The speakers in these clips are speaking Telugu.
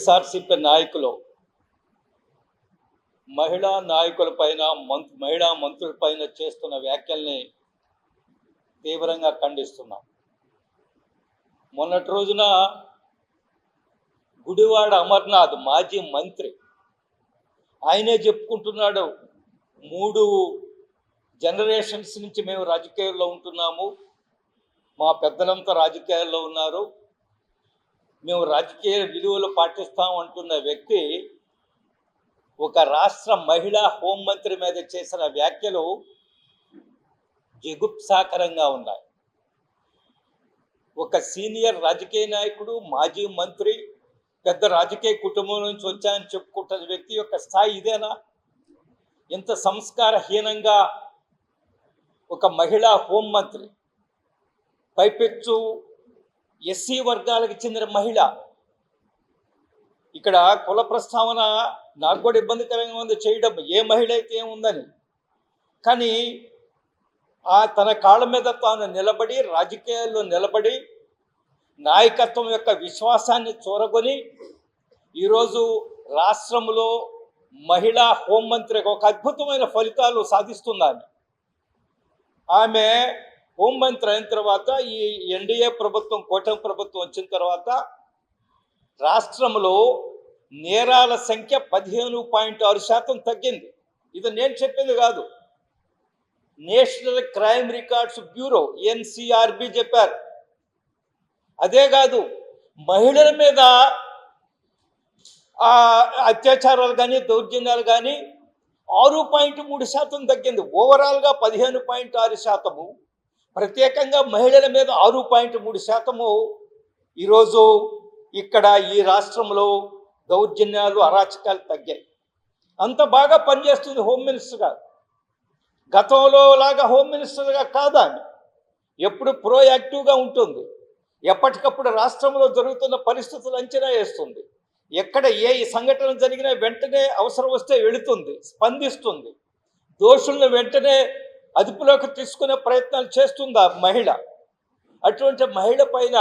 వైఎస్ఆర్సీపీ నాయకులు మహిళా నాయకులపైన మహిళా మంత్రులపైన చేస్తున్న వ్యాఖ్యల్ని తీవ్రంగా ఖండిస్తున్నాం. మొన్నటి రోజున గుడివాడ అమర్నాథ్ మాజీ మంత్రి ఆయనే చెప్పుకుంటున్నాడు, 3 జనరేషన్స్ నుంచి మేము రాజకీయాల్లో ఉంటున్నాము, మా పెద్దలంతా రాజకీయాల్లో ఉన్నారు, మేము రాజకీయ విలువలు పాటిస్తాం అంటున్న వ్యక్తి ఒక రాష్ట్ర మహిళా హోంమంత్రి మీద చేసిన వ్యాఖ్యలు జగుప్సాకరంగా ఉన్నాయి. ఒక సీనియర్ రాజకీయ నాయకుడు, మాజీ మంత్రి, పెద్ద రాజకీయ కుటుంబం నుంచి వచ్చాయని చెప్పుకుంటున్న వ్యక్తి యొక్క స్థాయి ఇదేనా? ఇంత సంస్కారహీనంగా ఒక మహిళా హోంమంత్రి, పైపెచ్చు ఎస్సీ వర్గాలకు చెందిన మహిళ, ఇక్కడ కుల ప్రస్తావన నాకు కూడా ఇబ్బందికరంగా ఉంది చేయడం, ఏ మహిళ అయితే ఏముందని. కానీ తన కాళ్ళ మీద తాను నిలబడి, రాజకీయాల్లో నిలబడి, నాయకత్వం యొక్క విశ్వాసాన్ని చూరగొని ఈరోజు రాష్ట్రంలో మహిళా హోంమంత్రికి ఒక అద్భుతమైన ఫలితాలు సాధిస్తున్నారు. ఆమె హోంమంత్రి అయిన తర్వాత ఈ ఎన్డీఏ ప్రభుత్వం, కూటమి ప్రభుత్వం వచ్చిన తర్వాత రాష్ట్రంలో నేరాల సంఖ్య 15.6% తగ్గింది. ఇది నేను చెప్పింది కాదు, national crime records bureau NCRB చెప్పారు. అదే కాదు, మహిళల మీద అత్యాచారాలు కానీ దౌర్జన్యాలు కానీ 6.3% తగ్గింది. ఓవరాల్గా 15.6%, ప్రత్యేకంగా మహిళల మీద 6.3% ఈరోజు ఇక్కడ ఈ రాష్ట్రంలో దౌర్జన్యాలు, అరాచకాలు తగ్గాయి. అంత బాగా పనిచేస్తుంది హోమ్ మినిస్టర్గా. గతంలో లాగా హోమ్ మినిస్టర్గా కాదా, ఎప్పుడు ప్రోయాక్టివ్గా ఉంటుంది, ఎప్పటికప్పుడు రాష్ట్రంలో జరుగుతున్న పరిస్థితులు అంచనా వేస్తుంది, ఎక్కడ ఏ సంఘటన జరిగినా వెంటనే అవసరం వస్తే వెళుతుంది, స్పందిస్తుంది, దోషులను వెంటనే అదుపులోకి తీసుకునే ప్రయత్నాలు చేస్తుంది ఆ మహిళ. అటువంటి మహిళ పైన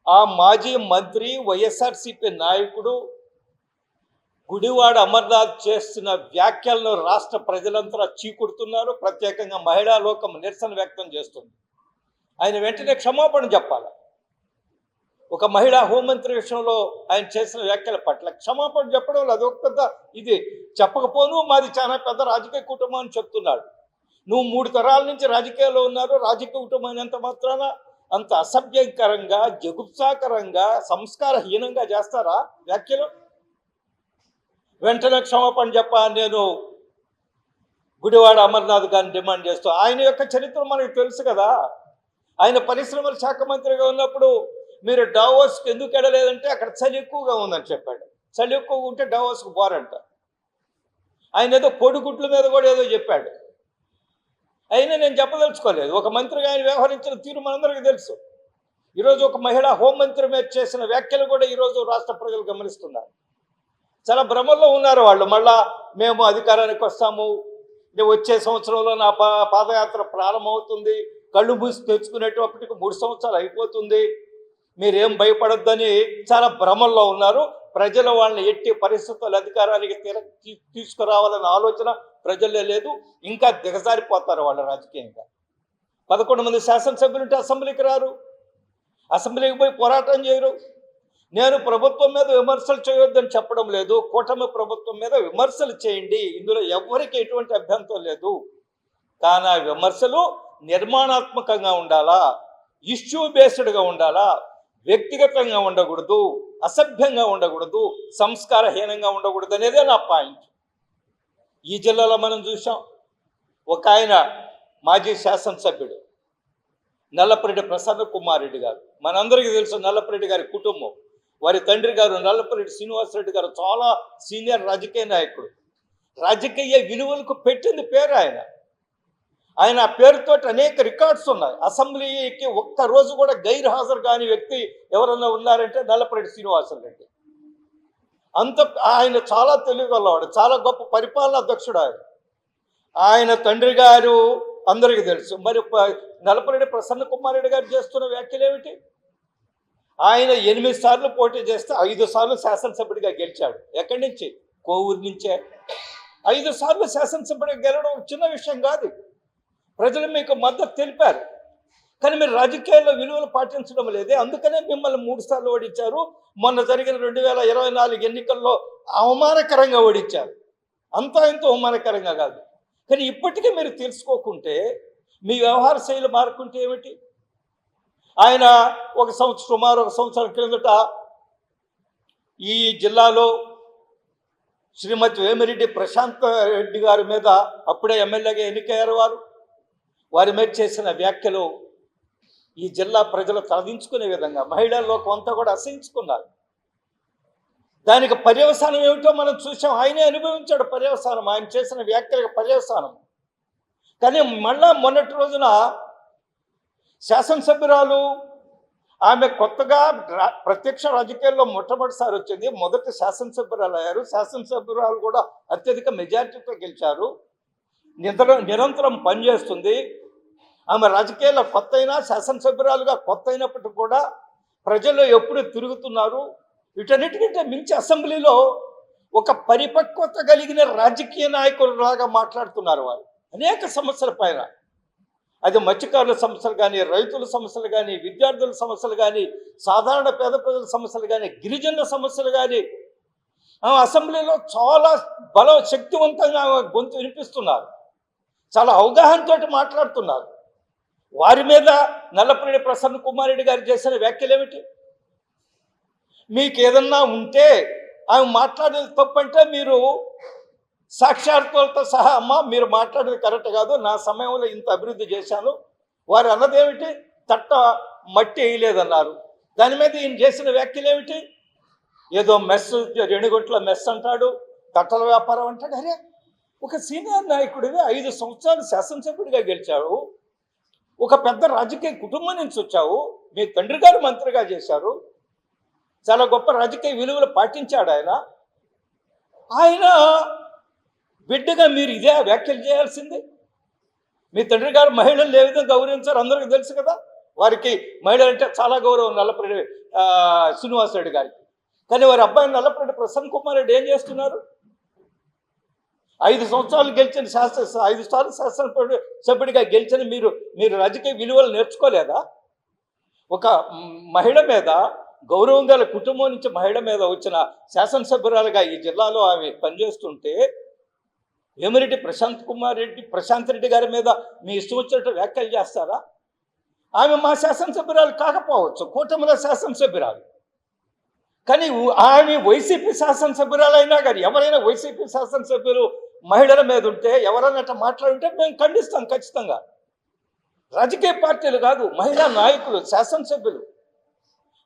ఆ మాజీ మంత్రి, వైఎస్ఆర్సీపీ నాయకుడు గుడివాడ అమర్నాథ్ చేస్తున్న వ్యాఖ్యలను రాష్ట్ర ప్రజలంతా చీకుడుతున్నారు. ప్రత్యేకంగా మహిళా లోకం నిరసన వ్యక్తం చేస్తుంది. ఆయన వెంటనే క్షమాపణ చెప్పాలి. ఒక మహిళా హోంమంత్రి విషయంలో ఆయన చేసిన వ్యాఖ్యల పట్ల క్షమాపణ చెప్పడం లేదు. ఒక పెద్ద ఇది చెప్పకపోను మాది చాలా పెద్ద రాజకీయ కుటుంబం అని చెప్తున్నాడు. నువ్వు 3 తరాల నుంచి రాజకీయాల్లో ఉన్నారు, రాజకీయ కుటుంబం అయినంత మాత్రాన అంత అసభ్యకరంగా, జగుప్సాకరంగా, సంస్కారహీనంగా చేస్తారా వ్యాఖ్యలు? వెంటనే క్షమాపణ చెప్ప నేను గుడివాడ అమర్నాథ్ గారిని డిమాండ్ చేస్తూ. ఆయన యొక్క చరిత్ర మనకు తెలుసు కదా. ఆయన పరిశ్రమల శాఖ మంత్రిగా ఉన్నప్పుడు మీరు డావోస్కి ఎందుకు వెళ్ళలేదంటే అక్కడ చలి ఎక్కువగా ఉందని చెప్పాడు. చలి ఎక్కువగా ఉంటే డావోస్కి పోరంట. ఆయన ఏదో కోడిగుడ్ల మీద కూడా ఏదో చెప్పాడు. అయినా నేను చెప్పదలుచుకోలేదు. ఒక మంత్రిగా ఆయన వ్యవహరించిన తీరు మనందరికీ తెలుసు. ఈరోజు ఒక మహిళా హోంమంత్రి మీద చేసిన వ్యాఖ్యలు కూడా ఈరోజు రాష్ట్ర ప్రజలు గమనిస్తున్నారు. చాలా భ్రమల్లో ఉన్నారు వాళ్ళు. మళ్ళా మేము అధికారానికి వస్తాము, వచ్చే సంవత్సరంలో నా పాదయాత్ర ప్రారంభమవుతుంది, కళ్ళు మూసి తెచ్చుకునేటప్పటికి 3 సంవత్సరాలు అయిపోతుంది, మీరేం భయపడొద్దని చాలా భ్రమల్లో ఉన్నారు. ప్రజలు వాళ్ళని ఎట్టి పరిస్థితుల్లో అధికారానికి తీసుకురావాలన్న ఆలోచన ప్రజల్లో లేదు. ఇంకా దిగజారిపోతారు వాళ్ళు రాజకీయంగా. 11 మంది శాసనసభ్యులుంటే అసెంబ్లీకి రారు, అసెంబ్లీకి పోయి పోరాటం చేయరు. నేను ప్రభుత్వం మీద విమర్శలు చేయొద్దని చెప్పడం లేదు, కూటమి ప్రభుత్వం మీద విమర్శలు చేయండి, ఇందులో ఎవరికి ఎటువంటి అభ్యంతరం లేదు. కానీ ఆ విమర్శలు నిర్మాణాత్మకంగా ఉండాలా, ఇష్యూ బేస్డ్గా ఉండాలా, వ్యక్తిగతంగా ఉండకూడదు, అసభ్యంగా ఉండకూడదు, సంస్కారహీనంగా ఉండకూడదు అనేదే నా పాయింట్. ఈ జిల్లాలో మనం చూసాం, ఒక ఆయన మాజీ శాసనసభ్యుడు నల్లపరెడ్డి ప్రసన్న కుమార్ రెడ్డి గారు, మనందరికీ తెలుసు నల్లపరెడ్డి గారి కుటుంబం. వారి తండ్రి గారు నల్లపరెడ్డి శ్రీనివాసరెడ్డి గారు చాలా సీనియర్ రాజకీయ నాయకుడు. రాజకీయ విలువలకు పెట్టింది పేరు ఆయన. ఆయన పేరుతో అనేక రికార్డ్స్ ఉన్నాయి. అసెంబ్లీకి ఒక్కరోజు కూడా గైర్హాజరు కాని వ్యక్తి ఎవరన్నా ఉన్నారంటే నల్లపరెడ్డి శ్రీనివాసరెడ్డి. అంత ఆయన చాలా తెలివిగలవాడు, చాలా గొప్ప పరిపాలనా అధ్యక్షుడు ఆయన. ఆయన తండ్రి గారు అందరికీ తెలుసు. మరి నల్లపరెడ్డి ప్రసన్న కుమార్ రెడ్డి గారు చేస్తున్న వ్యాఖ్యలు ఏమిటి? ఆయన 8 సార్లు పోటీ చేస్తే 5 సార్లు శాసనసభ్యుడిగా గెలిచాడు. ఎక్కడి నుంచి? కోవూరు నుంచే. 5 సార్లు శాసనసభ్యుడిగా గెలవడం ఒక చిన్న విషయం కాదు. ప్రజలు మీకు మద్దతు తెలిపారు. కానీ మీరు రాజకీయాల్లో విలువలు పాటించడం లేదే. అందుకనే మిమ్మల్ని 3 సార్లు ఓడించారు. మొన్న జరిగిన 2024 ఎన్నికల్లో అవమానకరంగా ఓడించారు. అంతా ఇంత అవమానకరంగా కాదు. కానీ ఇప్పటికీ మీరు తెలుసుకోకుంటే మీ వ్యవహార శైలి మారుకుంటే ఏమిటి? ఆయన సుమారు ఒక సంవత్సరం క్రిందట ఈ జిల్లాలో శ్రీమతి వేమిరెడ్డి ప్రశాంత్ రెడ్డి గారి మీద అప్పుడే ఎమ్మెల్యేగా ఎన్నికయ్యారు. వారి మీద చేసిన వ్యాఖ్యలు ఈ జిల్లా ప్రజలు తలదించుకునే విధంగా మహిళా లోకం అంతా కూడా అసహించుకున్నారు. దానికి పర్యవసానం ఏమిటో మనం చూసాం. ఆయనే అనుభవించాడు పర్యవసానం, ఆయన చేసిన వ్యాఖ్యలకు పర్యవసానం. కానీ మళ్ళా మొన్నటి రోజున శాసనసభ్యురాలు ఆమె కొత్తగా ప్రత్యక్ష రాజకీయాల్లో మొట్టమొదటిసారి వచ్చింది. మొదటి శాసనసభ్యురాలు అయ్యారు. శాసనసభ్యురాలు కూడా అత్యధిక మెజార్టీతో గెలిచారు. నిరంతరం పనిచేస్తుంది. ఆమె రాజకీయాల్లో కొత్త అయినా, శాసనసభ్యురాలుగా కొత్త అయినప్పటికీ కూడా ప్రజల్లో ఎప్పుడు తిరుగుతున్నారు. వీటన్నిటికంటే మించి అసెంబ్లీలో ఒక పరిపక్వత కలిగిన రాజకీయ నాయకులలాగా మాట్లాడుతున్నారు వారు అనేక సమస్యల పైన. అది మత్స్యకారుల సమస్యలు కానీ, రైతుల సమస్యలు కానీ, విద్యార్థుల సమస్యలు కానీ, సాధారణ పేద ప్రజల సమస్యలు కానీ, గిరిజనుల సమస్యలు కానీ అసెంబ్లీలో చాలా శక్తివంతంగా గొంతు వినిపిస్తున్నారు. చాలా అవగాహనతో మాట్లాడుతున్నారు. వారి మీద నల్లపరెడ్డి ప్రసన్న కుమార్ రెడ్డి గారు చేసిన వ్యాఖ్యలు ఏమిటి? మీకు ఏదన్నా ఉంటే ఆమె మాట్లాడేది తప్పంటే మీరు సాక్షాత్తులతో సహా అమ్మ మీరు మాట్లాడేది కరెక్ట్ కాదు, నా సమయంలో ఇంత అభివృద్ధి చేశాను. వారు అన్నదేమిటి? తట్ట మట్టి వేయలేదన్నారు. దాని మీద ఈయన చేసిన వ్యాఖ్యలు ఏమిటి? ఏదో మెస్, రెణిగుంట్ల మెస్ అంటాడు, తట్టల వ్యాపారం అంటాడు. అరే, ఒక సీనియర్ నాయకుడివి 5 సంవత్సరాలు శాసనసభ్యుడిగా గెలిచావు. ఒక పెద్ద రాజకీయ కుటుంబం నుంచి వచ్చావు. మీ తండ్రి గారు మంత్రిగా చేశారు. చాలా గొప్ప రాజకీయ విలువలు పాటించాడు ఆయన బిడ్డగా మీరు ఇదే వ్యాఖ్యలు చేయాల్సింది. మీ తండ్రి గారు మహిళలు ఏ విధంగా గౌరవించారు అందరికీ తెలుసు కదా. వారికి మహిళలు అంటే చాలా గౌరవం నల్లపరెడ్డి శ్రీనివాసరెడ్డి గారికి. కానీ వారి అబ్బాయి నల్లపరెడ్డి ప్రసన్న కుమార్ రెడ్డి ఏం చేస్తున్నారు? 5 సంవత్సరాలు గెలిచిన 5 సార్లు శాసనసభ్యుడిగా గెలిచిన మీరు రాజకీయ విలువలు నేర్చుకోలేదా? ఒక మహిళ మీద, గౌరవం గల కుటుంబం నుంచి మహిళ మీద వచ్చిన శాసనసభ్యురాలుగా ఈ జిల్లాలో ఆమె పనిచేస్తుంటే వేమిరెడ్డి ప్రశాంత్ రెడ్డి గారి మీద మీ ఇష్టం వచ్చినట్టు వ్యాఖ్యలు చేస్తారా? ఆమె మా శాసనసభ్యురాలు కాకపోవచ్చు, కూటమిలో శాసనసభ్యురాలు. కానీ ఆమె వైసీపీ శాసనసభ్యురాలైనా కానీ, ఎవరైనా వైసీపీ శాసనసభ్యులు మహిళల మీద ఉంటే, ఎవరైనా అట్లా మాట్లాడుంటే మేము ఖండిస్తాం ఖచ్చితంగా. రాజకీయ పార్టీలు కాదు, మహిళా నాయకులు, శాసనసభ్యులు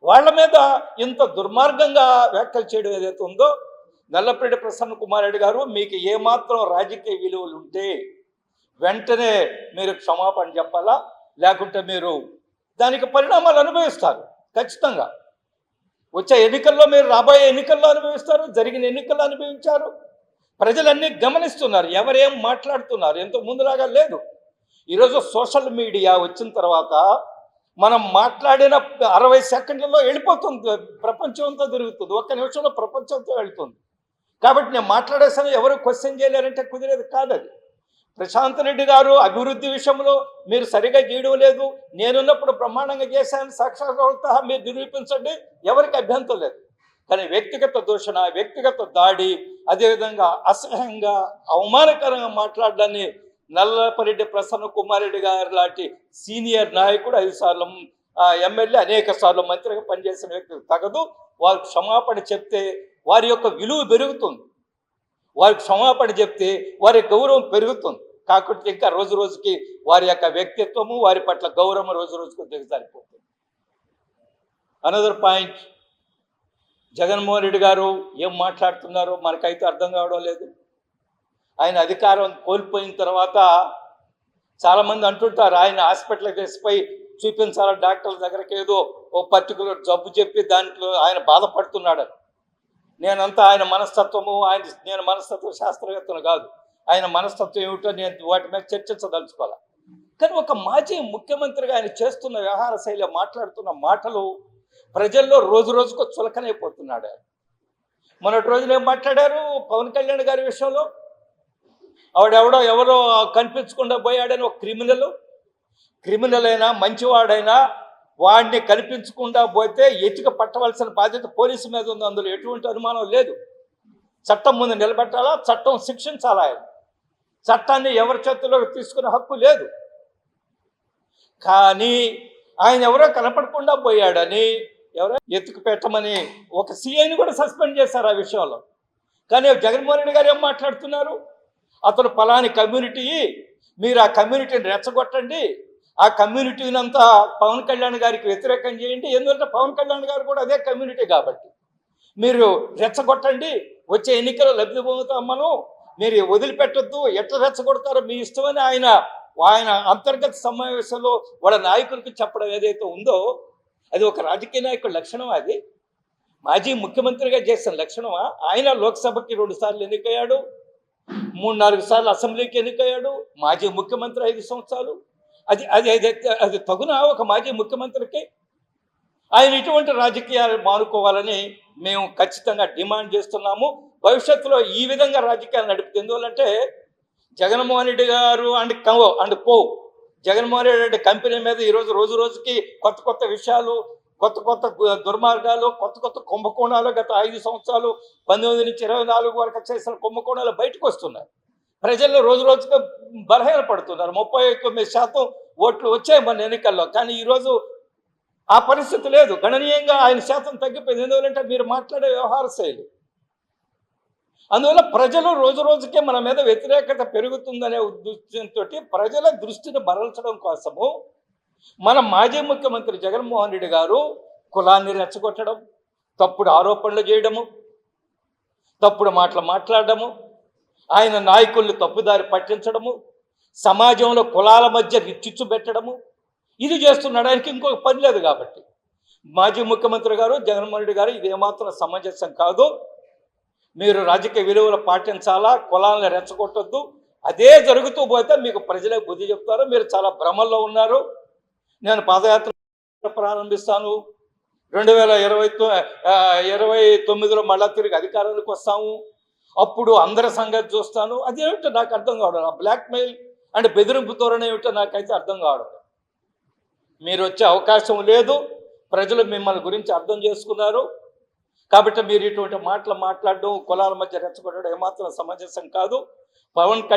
వాళ్ళ మీద ఇంత దుర్మార్గంగా వ్యాఖ్యలు చేయడం ఏదైతే ఉందో, నల్లపరెడ్డి ప్రసన్న కుమార్ రెడ్డి గారు, మీకు ఏమాత్రం రాజకీయ విలువలు ఉంటే వెంటనే మీరు క్షమాపణ చెప్పాలా, లేకుంటే మీరు దానికి పరిణామాలు అనుభవిస్తారు ఖచ్చితంగా. వచ్చే ఎన్నికల్లో మీరు రాబోయే ఎన్నికల్లో అనుభవిస్తారు, జరిగిన ఎన్నికల్లో అనుభవించారు. ప్రజలన్నీ గమనిస్తున్నారు ఎవరేం మాట్లాడుతున్నారు. ఎంతో ముందులాగా లేదు. ఈరోజు సోషల్ మీడియా వచ్చిన తర్వాత మనం మాట్లాడిన 60 సెకండ్లలో వెళ్ళిపోతుంది, ప్రపంచం అంతా తిరుగుతుంది, ఒక్క నిమిషంలో ప్రపంచంతో వెళ్తుంది. కాబట్టి నేను మాట్లాడేసాను, ఎవరు క్వశ్చన్ చేయలేరంటే కుదిరేది కాదు. అది ప్రశాంత్ రెడ్డి గారు అభివృద్ధి విషయంలో మీరు సరిగా చేయడం లేదు, నేనున్నప్పుడు బ్రహ్మాండంగా చేశాను, సాక్షాత్తో మీరు నిరూపించండి, ఎవరికి అభ్యంతరం లేదు. కానీ వ్యక్తిగత దూషణ, వ్యక్తిగత దాడి, అదేవిధంగా అసహ్యంగా అవమానకరంగా మాట్లాడడాన్ని నల్లపరెడ్డి ప్రసన్న కుమార్ రెడ్డి గారు లాంటి సీనియర్ నాయకుడు, 5 సార్లు ఎమ్మెల్యే, అనేక సార్లు మంత్రిగా పనిచేసిన వ్యక్తులు తగదు. వారు క్షమాపణ చెప్తే వారి యొక్క విలువ పెరుగుతుంది, వారికి క్షమాపణ చెప్తే వారి గౌరవం పెరుగుతుంది. కాకపోతే ఇంకా రోజు రోజుకి వారి యొక్క వ్యక్తిత్వము, వారి పట్ల గౌరవం రోజు రోజుకు దిగజారిపోతుంది. అనదర్ పాయింట్, జగన్మోహన్ రెడ్డి గారు ఏం మాట్లాడుతున్నారో మనకైతే అర్థం కావడం లేదు. ఆయన అధికారం కోల్పోయిన తర్వాత చాలామంది అంటుంటారు ఆయన హాస్పిటల్కి తీసుకుపోయి చూపించాల, డాక్టర్ల దగ్గరికి ఏదో ఓ పర్టికులర్ జబ్బు చెప్పి దాంట్లో ఆయన బాధపడుతున్నాడు. నేనంతా ఆయన మనస్తత్వము, నేను మనస్తత్వ శాస్త్రవేత్తను కాదు, ఆయన మనస్తత్వం ఏమిటో నేను వాటి మీద చర్చించదలుచుకోవాలి. కానీ ఒక మాజీ ముఖ్యమంత్రిగా ఆయన చేస్తున్న వ్యవహార శైలి, మాట్లాడుతున్న మాటలు ప్రజల్లో రోజు రోజుకు చులకనైపోతున్నాడు. మొన్నటి రోజున ఏం మాట్లాడారు పవన్ కళ్యాణ్ గారి విషయంలో? ఎవరో కనిపించకుండా పోయాడని ఒక క్రిమినల్ అయినా మంచివాడైనా వాడిని కనిపించకుండా పోతే ఎతిక పట్టవలసిన బాధ్యత పోలీసు మీద ఉంది. అందులో ఎటువంటి అనుమానం లేదు. చట్టం ముందు నిలబెట్టాలా, చట్టం శిక్షించాలా. చట్టాన్ని ఎవరి చేతుల్లోకి తీసుకునే హక్కు లేదు. కానీ ఆయన ఎవరో కనపడకుండా పోయాడని ఎత్తుకు పెట్టమని ఒక సీఐని కూడా సస్పెండ్ చేశారు ఆ విషయంలో. కానీ జగన్మోహన్ రెడ్డి గారు ఏం మాట్లాడుతున్నారు? అతను ఫలాని కమ్యూనిటీ, మీరు ఆ కమ్యూనిటీని రెచ్చగొట్టండి, ఆ కమ్యూనిటీని అంతా పవన్ కళ్యాణ్ గారికి వ్యతిరేకం చేయండి. ఎందుకంటే పవన్ కళ్యాణ్ గారు కూడా అదే కమ్యూనిటీ కాబట్టి మీరు రెచ్చగొట్టండి, వచ్చే ఎన్నికల్లో లబ్ధి పొందుతామను, మీరు వదిలిపెట్టొద్దు, ఎట్లా రెచ్చగొడతారో మీ ఇష్టమని ఆయన అంతర్గత సమావేశంలో వాళ్ళ నాయకులకు చెప్పడం ఏదైతే ఉందో అది ఒక రాజకీయ నాయకుడి లక్షణం. అది మాజీ ముఖ్యమంత్రిగా చేసిన లక్షణమా? ఆయన లోక్సభకి 2 సార్లు ఎన్నికయ్యాడు, 3-4 సార్లు అసెంబ్లీకి ఎన్నికయ్యాడు, మాజీ ముఖ్యమంత్రి 5 సంవత్సరాలు. అది తగునా ఒక మాజీ ముఖ్యమంత్రికి? ఆయన ఇటువంటి రాజకీయాలు మానుకోవాలని మేము ఖచ్చితంగా డిమాండ్ చేస్తున్నాము. భవిష్యత్తులో ఈ విధంగా రాజకీయాలు నడిపితే ఎందువల్లంటే జగన్మోహన్ రెడ్డి గారు జగన్మోహన్ రెడ్డి కంపెనీ మీద ఈరోజు రోజు రోజుకి కొత్త విషయాలు, కొత్త దుర్మార్గాలు, కొత్త కుంభకోణాలు గత 5 సంవత్సరాలు 19 నుంచి 24 వరకు చేసిన కుంభకోణాలు బయటకు వస్తున్నాయి. ప్రజల్లో రోజు రోజుకి బలహీన పడుతున్నారు. 39% ఓట్లు వచ్చాయి మన ఎన్నికల్లో. కానీ ఈరోజు ఆ పరిస్థితి లేదు. గణనీయంగా ఆయన శాతం తగ్గిపోయింది. ఎందువల్లంటే మీరు మాట్లాడే వ్యవహార శైలి. అందువల్ల ప్రజలు రోజు రోజుకే మన మీద వ్యతిరేకత పెరుగుతుందనే ఉద్దేశంతో ప్రజల దృష్టిని మరల్చడం కోసము మన మాజీ ముఖ్యమంత్రి జగన్మోహన్ రెడ్డి గారు కులాన్ని రెచ్చగొట్టడం, తప్పుడు ఆరోపణలు చేయడము, తప్పుడు మాటలు మాట్లాడడము, ఆయన నాయకుల్ని తప్పుదారి పట్టించడము, సమాజంలో కులాల మధ్య చిచ్చు పెట్టడము, ఇది చేస్తున్నాడు. ఆయనకి ఇంకొక పని లేదు కాబట్టి. మాజీ ముఖ్యమంత్రి గారు జగన్మోహన్ రెడ్డి గారు ఇది ఏమాత్రం సమంజసం కాదు, మీరు రాజకీయ విలువలు పాటించాలా, కులాలను రెచ్చగొట్టొద్దు. అదే జరుగుతూ పోతే మీకు ప్రజలే బుద్ధి చెప్తారు. మీరు చాలా భ్రమల్లో ఉన్నారు. నేను పాదయాత్ర ప్రారంభిస్తాను, 2029లో మళ్ళా తిరిగి అధికారానికి వస్తాము, అప్పుడు అందరి సంగతి చూస్తాను. అదేమిటో నాకు అర్థం కావడం. ఆ బ్లాక్మెయిల్ అంటే బెదిరింపు ధోరణి ఏమిటో నాకైతే అర్థం కావడం. మీరు వచ్చే అవకాశం లేదు. ప్రజలు మిమ్మల్ని గురించి అర్థం చేసుకున్నారు కాబట్టి మీరు ఇటువంటి మాటలు మాట్లాడడం, కులాల మధ్య రెచ్చగొట్టడం ఏమాత్రం సమంజసం కాదు. పవన్ కళ్యాణ్